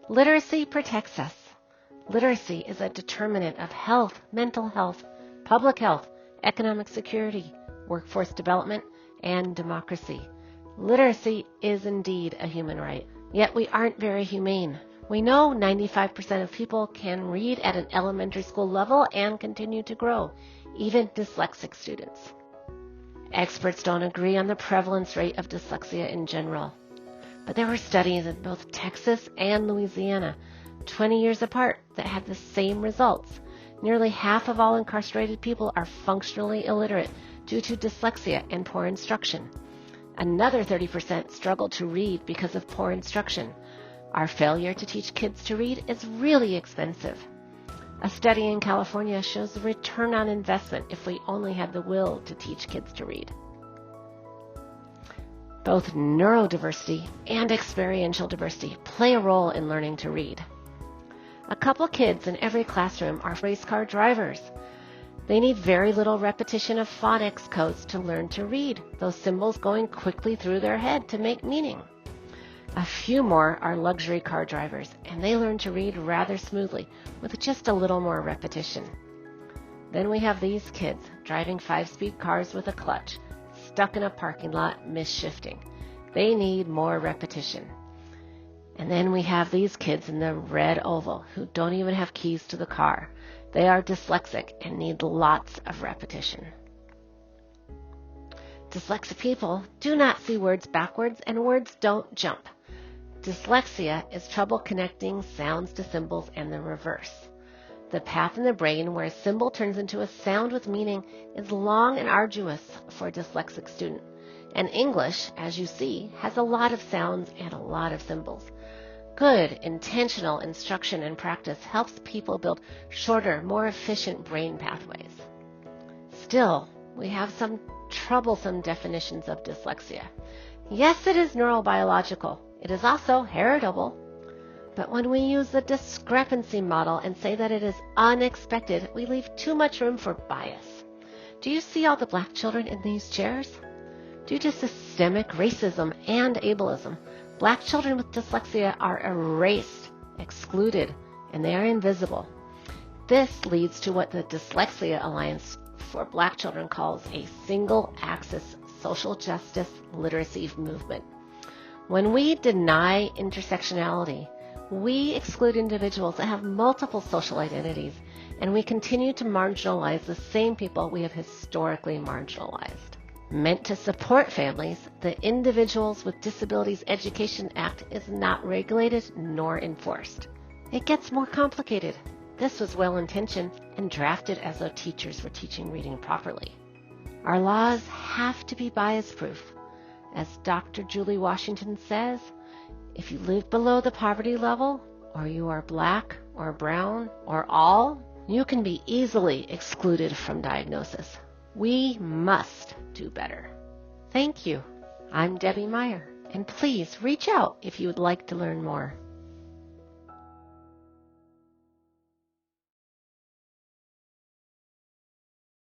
Literacy protects us. Literacy is a determinant of health, mental health, public health, economic security, workforce development, and democracy. Literacy is indeed a human right, yet we aren't very humane. We know 95% of people can read at an elementary school level and continue to grow, even dyslexic students. Experts don't agree on the prevalence rate of dyslexia in general, but there were studies in both Texas and Louisiana, 20 years apart, that had the same results. Nearly half of all incarcerated people are functionally illiterate due to dyslexia and poor instruction. Another 30% struggle to read because of poor instruction. Our failure to teach kids to read is really expensive. A study in California shows the return on investment if we only had the will to teach kids to read. Both neurodiversity and experiential diversity play a role in learning to read. A couple kids in every classroom are race car drivers. They need very little repetition of phonics codes to learn to read, those symbols going quickly through their head to make meaning. A few more are luxury car drivers, and they learn to read rather smoothly with just a little more repetition. Then we have these kids driving 5-speed cars with a clutch, stuck in a parking lot, misshifting. They need more repetition. And then we have these kids in the red oval who don't even have keys to the car. They are dyslexic and need lots of repetition. Dyslexic people do not see words backwards, and words don't jump. Dyslexia is trouble connecting sounds to symbols and the reverse. The path in the brain where a symbol turns into a sound with meaning is long and arduous for a dyslexic student. And English, as you see, has a lot of sounds and a lot of symbols. Good, intentional instruction and practice helps people build shorter, more efficient brain pathways. Still, we have some troublesome definitions of dyslexia. Yes, it is neurobiological. It is also heritable. But when we use the discrepancy model and say that it is unexpected, we leave too much room for bias. Do you see all the black children in these chairs? Due to systemic racism and ableism, black children with dyslexia are erased, excluded, and they are invisible. This leads to what the Dyslexia Alliance for Black Children calls a single-axis social justice literacy movement. When we deny intersectionality, we exclude individuals that have multiple social identities, and we continue to marginalize the same people we have historically marginalized. Meant to support families, the Individuals with Disabilities Education Act is not regulated nor enforced. It gets more complicated. This was well-intentioned and drafted as though teachers were teaching reading properly. Our laws have to be bias-proof. As Dr. Julie Washington says, if you live below the poverty level, or you are black or brown or all, you can be easily excluded from diagnosis. We must do better. Thank you. I'm Debbie Meyer, and please reach out if you would like to learn more.